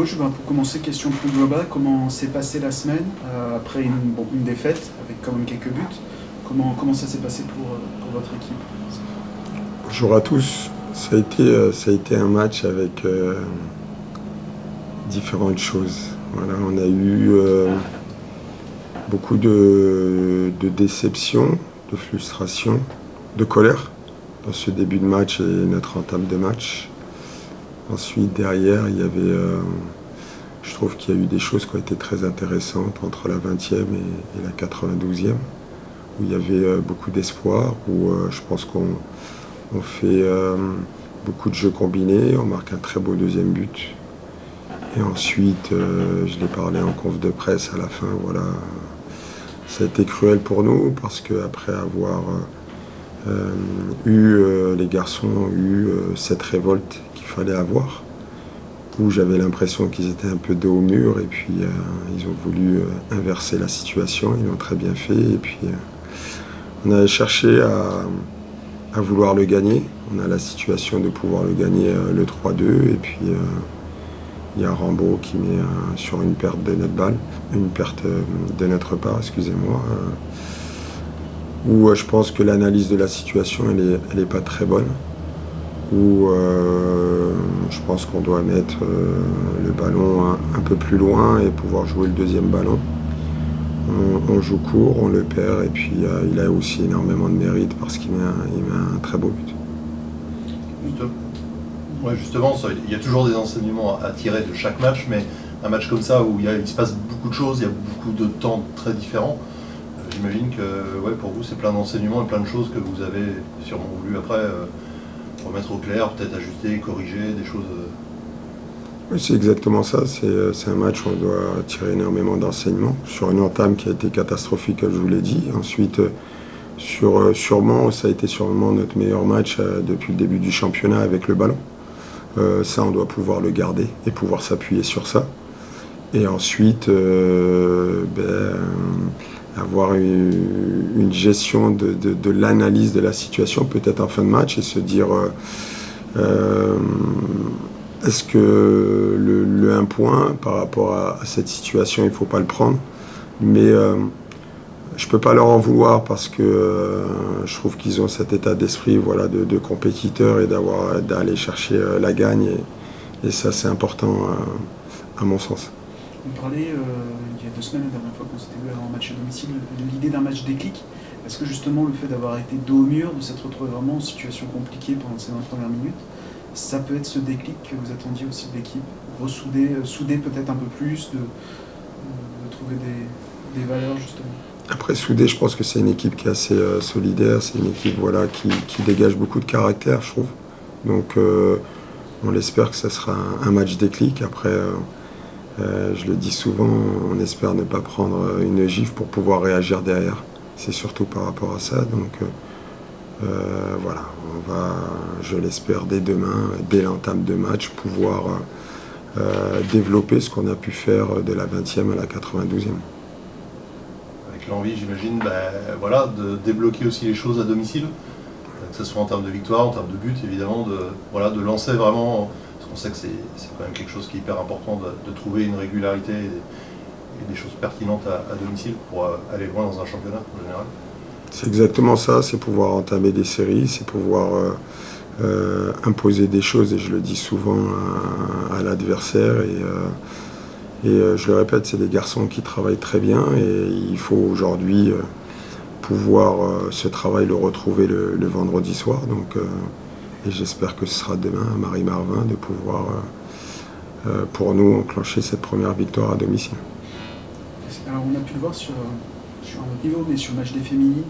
Pour commencer, question plus globale, comment s'est passée la semaine après une défaite avec quand même quelques buts? Comment ça s'est passé pour votre équipe? Bonjour à tous. Ça a été un match avec différentes choses. Voilà, on a eu beaucoup de déception, de frustration, de colère dans ce début de match et notre entame de match. Ensuite, derrière, je trouve qu'il y a eu des choses qui ont été très intéressantes entre la 20e et la 92e, où il y avait beaucoup d'espoir, où je pense qu'on fait beaucoup de jeux combinés, on marque un très beau deuxième but. Et ensuite, je l'ai parlé en conf de presse à la fin, voilà. Ça a été cruel pour nous parce qu'après avoir les garçons ont eu cette révolte qu'il fallait avoir, où j'avais l'impression qu'ils étaient un peu dos au mur et puis ils ont voulu inverser la situation, ils l'ont très bien fait et puis on a cherché à vouloir le gagner. On a la situation de pouvoir le gagner le 3-2 et puis il y a Rambo qui met sur une perte de notre balle, une perte de notre part, excusez-moi, où je pense que l'analyse de la situation elle est pas très bonne, où je pense qu'on doit mettre le ballon un peu plus loin et pouvoir jouer le deuxième ballon. On joue court, on le perd et puis il a aussi énormément de mérite parce qu'il met un très beau but. Justement, il y a toujours des enseignements à tirer de chaque match, mais un match comme ça où il se passe beaucoup de choses, il y a beaucoup de temps très différents, j'imagine que pour vous c'est plein d'enseignements et plein de choses que vous avez sûrement voulu après remettre au clair, peut-être ajuster, corriger, des choses. Oui, c'est exactement ça. C'est un match où on doit tirer énormément d'enseignements sur une entame qui a été catastrophique, comme je vous l'ai dit. Ensuite, sûrement, ça a été sûrement notre meilleur match depuis le début du championnat avec le ballon. Ça, on doit pouvoir le garder et pouvoir s'appuyer sur ça. Et ensuite, avoir une gestion de l'analyse de la situation, peut-être en fin de match, et se dire est-ce que le 1 point par rapport à cette situation, il ne faut pas le prendre. Mais je ne peux pas leur en vouloir parce que je trouve qu'ils ont cet état d'esprit, voilà, de compétiteurs et d'aller chercher la gagne. Et ça, c'est important à mon sens. On parlait il y a 2 semaines, la dernière fois qu'on s'était vu en match à domicile, de l'idée d'un match déclic. Est-ce que justement le fait d'avoir été dos au mur, de s'être retrouvé vraiment en situation compliquée pendant ces 20 premières minutes, ça peut être ce déclic que vous attendiez aussi de l'équipe? Souder peut-être un peu plus, de trouver des valeurs justement? Après, souder, je pense que c'est une équipe qui est assez solidaire, c'est une équipe qui dégage beaucoup de caractère, je trouve. Donc on espère que ça sera un match déclic. Après, je le dis souvent, on espère ne pas prendre une gifle pour pouvoir réagir derrière. C'est surtout par rapport à ça. Donc voilà, on va, je l'espère, dès demain, dès l'entame de match, pouvoir développer ce qu'on a pu faire de la 20e à la 92e. Avec l'envie, j'imagine, de débloquer aussi les choses à domicile, que ce soit en termes de victoire, en termes de but, évidemment, de lancer vraiment, parce qu'on sait que c'est quand même quelque chose qui est hyper important, de trouver une régularité et des choses pertinentes à domicile pour aller loin dans un championnat en général. C'est exactement ça, c'est pouvoir entamer des séries, c'est pouvoir imposer des choses, et je le dis souvent à l'adversaire. Et je le répète, c'est des garçons qui travaillent très bien et il faut aujourd'hui pouvoir ce travail le retrouver le vendredi soir. Donc, et j'espère que ce sera demain à Marie-Marvin de pouvoir, pour nous, enclencher cette première victoire à domicile. Alors on a pu le voir sur un autre niveau, mais sur le match des féminines,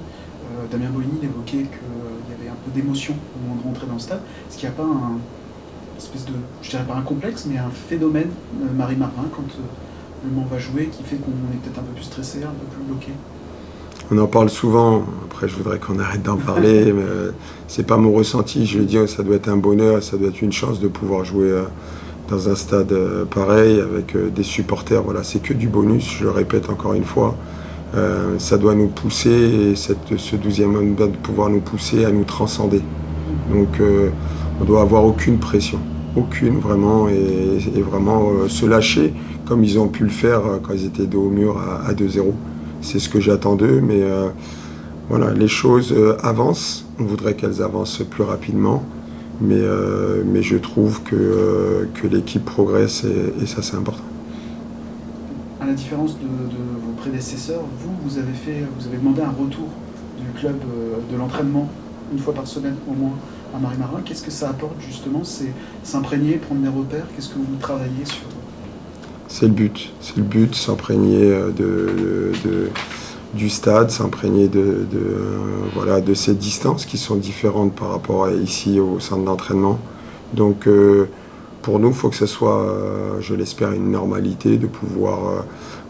Damien Boigny évoquait qu'il y avait un peu d'émotion au moment de rentrer dans le stade. Est-ce qu'il n'y a pas un espèce de, je dirais pas un complexe, mais un phénomène Marie-Marvin quand le Mans va jouer qui fait qu'on est peut-être un peu plus stressé, un peu plus bloqué? On en parle souvent, après je voudrais qu'on arrête d'en parler, mais c'est pas mon ressenti. Je veux dire, ça doit être un bonheur, ça doit être une chance de pouvoir jouer dans un stade pareil, avec des supporters. Voilà, c'est que du bonus, je le répète encore une fois. Ça doit nous pousser, et ce 12e homme doit pouvoir nous pousser à nous transcender. Donc on doit avoir aucune pression. aucune vraiment, et vraiment se lâcher comme ils ont pu le faire quand ils étaient dos au mur à 2-0. C'est ce que j'attends d'eux, mais voilà, les choses avancent. On voudrait qu'elles avancent plus rapidement, mais je trouve que l'équipe progresse et ça c'est important. À la différence de vos prédécesseurs, vous avez demandé un retour du club de l'entraînement une fois par semaine au moins à Marie-Marvin. Qu'est-ce que ça apporte justement? C'est s'imprégner, prendre des repères? Qu'est-ce que vous travaillez sur? C'est le but, s'imprégner du stade, s'imprégner de ces distances qui sont différentes par rapport à ici au centre d'entraînement. Donc pour nous, il faut que ce soit, je l'espère, une normalité de pouvoir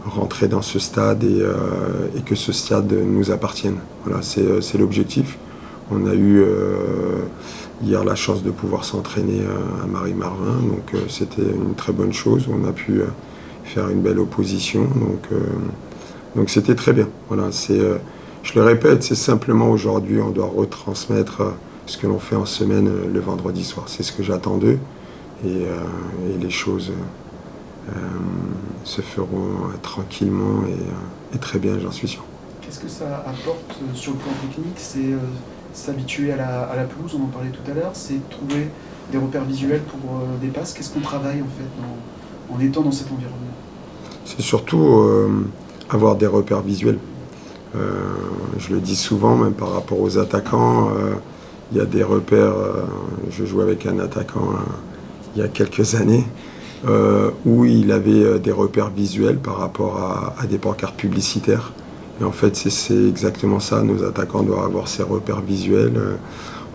rentrer dans ce stade et que ce stade nous appartienne. Voilà, c'est l'objectif. On a eu hier la chance de pouvoir s'entraîner à Marie-Marvin, donc c'était une très bonne chose. On a pu faire une belle opposition, donc c'était très bien. Voilà, je le répète, c'est simplement aujourd'hui, on doit retransmettre ce que l'on fait en semaine le vendredi soir. C'est ce que j'attends d'eux et les choses se feront tranquillement et très bien, j'en suis sûr. Qu'est-ce que ça apporte sur le plan technique? C'est s'habituer à la pelouse, on en parlait tout à l'heure, c'est trouver des repères visuels pour des passes. Qu'est-ce qu'on travaille en fait en étant dans cet environnement? C'est surtout avoir des repères visuels. Je le dis souvent, même par rapport aux attaquants, il y a des repères. Je jouais avec un attaquant il y a quelques années où il avait des repères visuels par rapport à des pancartes publicitaires. Et en fait, c'est exactement ça. Nos attaquants doivent avoir ces repères visuels.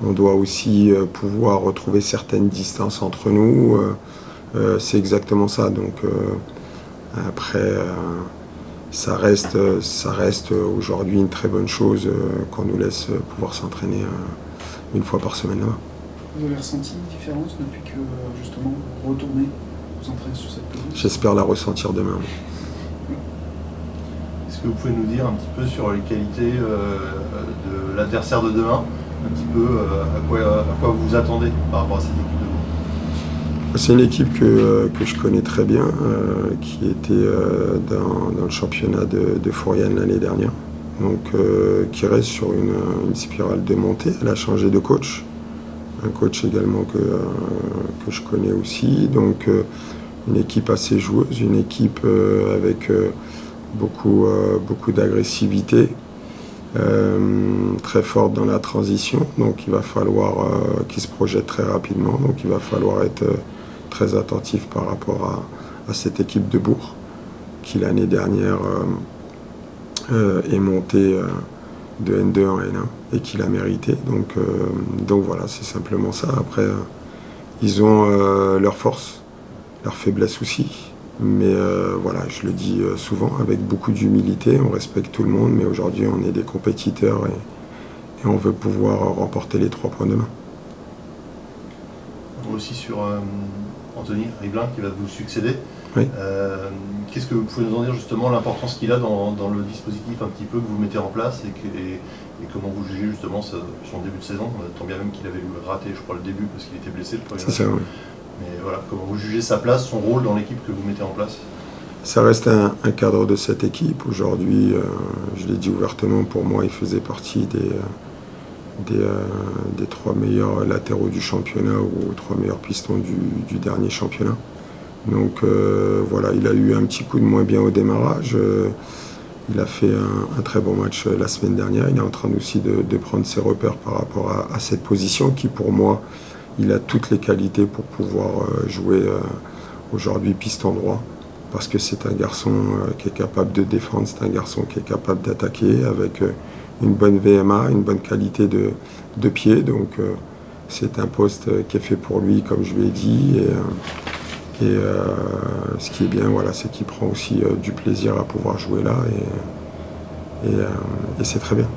On doit aussi pouvoir retrouver certaines distances entre nous. C'est exactement ça. Donc après, ça reste aujourd'hui une très bonne chose qu'on nous laisse pouvoir s'entraîner une fois par semaine là-bas. Vous avez ressenti une différence depuis que justement vous retournez vous entraîner sur cette pelouse? J'espère la ressentir demain. Est-ce que vous pouvez nous dire un petit peu sur les qualités de l'adversaire de demain, un petit peu à quoi vous vous attendez par rapport à cette équipe de vous? C'est une équipe que je connais très bien, qui était dans le championnat de Fouriane l'année dernière, donc qui reste sur une spirale de montée. Elle a changé de coach, un coach également que je connais aussi, donc une équipe assez joueuse, une équipe avec beaucoup d'agressivité, très forte dans la transition, donc il va falloir qu'ils se projettent très rapidement, donc il va falloir être très attentif par rapport à cette équipe de Bourg qui l'année dernière est montée de N2 en N1 et qui l'a mérité, donc voilà, c'est simplement ça. Après ils ont leurs forces, leurs faiblesses aussi. Mais voilà, je le dis souvent, avec beaucoup d'humilité, on respecte tout le monde, mais aujourd'hui on est des compétiteurs et on veut pouvoir remporter les 3 points demain. Aussi sur Anthony Riblin qui va vous succéder. Oui. Qu'est-ce que vous pouvez nous en dire justement, l'importance qu'il a dans le dispositif un petit peu que vous mettez en place et comment vous jugez justement son début de saison, tant bien même qu'il avait raté je crois le début parce qu'il était blessé le premier match. C'est ça, oui. Mais voilà, comment vous jugez sa place, son rôle dans l'équipe que vous mettez en place? Ça reste un cadre de cette équipe. Aujourd'hui, je l'ai dit ouvertement, pour moi, il faisait partie des 3 meilleurs latéraux du championnat ou 3 meilleurs pistons du dernier championnat. Donc voilà, il a eu un petit coup de moins bien au démarrage. Il a fait un très bon match la semaine dernière. Il est en train aussi de prendre ses repères par rapport à cette position qui, pour moi, il a toutes les qualités pour pouvoir jouer aujourd'hui piston droit, parce que c'est un garçon qui est capable de défendre, c'est un garçon qui est capable d'attaquer avec une bonne VMA, une bonne qualité de pied. Donc c'est un poste qui est fait pour lui, comme je lui ai dit. Et ce qui est bien, voilà, c'est qu'il prend aussi du plaisir à pouvoir jouer là et c'est très bien.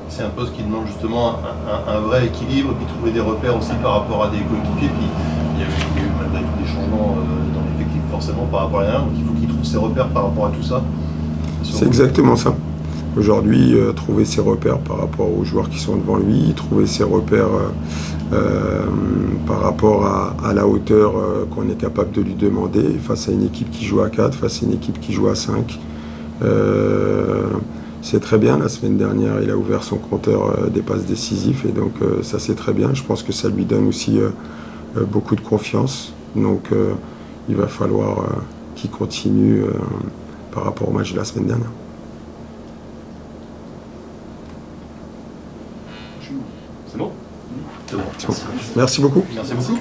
C'est un poste qui demande justement un vrai équilibre, puis trouver des repères aussi par rapport à des coéquipiers. Puis il y a eu malgré tout des changements dans l'effectif forcément par rapport à l'année, donc il faut qu'il trouve ses repères par rapport à tout ça. C'est exactement ça. Aujourd'hui, trouver ses repères par rapport aux joueurs qui sont devant lui, trouver ses repères par rapport à la hauteur qu'on est capable de lui demander face à une équipe qui joue à 4, face à une équipe qui joue à 5. C'est très bien, la semaine dernière il a ouvert son compteur des passes décisives et donc ça c'est très bien, je pense que ça lui donne aussi beaucoup de confiance, donc il va falloir qu'il continue par rapport au match de la semaine dernière. C'est bon? C'est bon. Merci beaucoup. Merci beaucoup.